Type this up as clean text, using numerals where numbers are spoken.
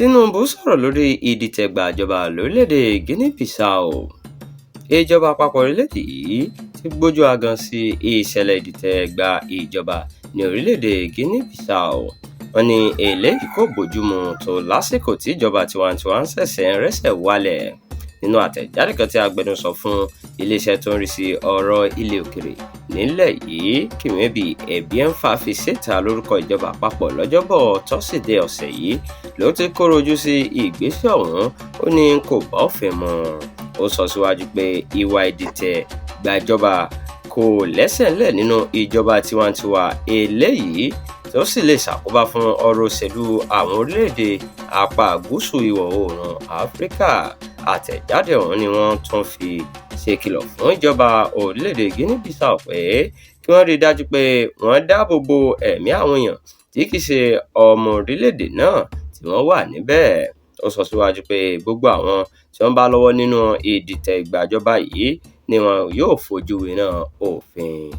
Tinubu sọ̀rọ̀ lórí ìdìtẹ̀gbàjọba lórílẹ̀‐èdè Guinea-Bissau. Ìjọba àpapọ̀ orílẹ̀‐èdè yìí ti gbójú agan sí ìṣẹ̀lẹ̀ ìdìtẹ̀gbà ìjọba ní orílẹ̀‐èdè Guinea-Bissau. Wọ́n ní eléyìí kò bójúmu tó lásìkò tí ìjọba tiwantiwa ń ṣẹ̀ṣẹ̀ rẹ́sẹ̀ wálẹ̀. Nínú àtẹ̀jáde kan tí agbẹnusọ fún iléeṣẹ́ tó ń rí sí ọ̀rọ̀ ilẹ̀ òkèrè nílẹ̀ yìí Kìmẹ́bì Ẹ̀bíẹ́nfà fi síta lórúkọ ìjọba àpapọ̀ lọ́jọ́bọ̀ tọ́sídẹ̀ẹ́ ọ̀sẹ̀ yìí ló ti kóró ojú sí ìgbésẹ̀ ọ̀hún. Ó ní kò bá òfin mu. Ó sọ síwájú pé ìwà ìdìtẹ̀ gbàjọba kò lẹ́sẹ̀ ńlẹ̀ nínú ìjọba tiwantiwa eléyìí tó sì lè ṣàkóbá fún ọrọ̀ òṣèlú àwọn orílẹ̀-èdè apá gúúsù ìwọ̀ oòrùn Áfíríkà. Àtẹ̀jáde ọ̀hún ni wọ́n tún fi ṣèkìlọ̀ fún ìjọba orílẹ̀-èdè Guinea-Bissau pé kí wọ́n rí i dájú pé wọ́n dáàbò bo ẹ̀mí àwọn èèyàn tí kì í ṣe ọmọ orílẹ̀-èdè náà tí wọ́n wà níbẹ̀. Ó sọ síwájú pé gbogbo àwọn tí wọ́n bá lọ́wọ́ nínú ìdìtẹ̀ ìgbàjọba yìí ni wọn yóò fojú winá òfin.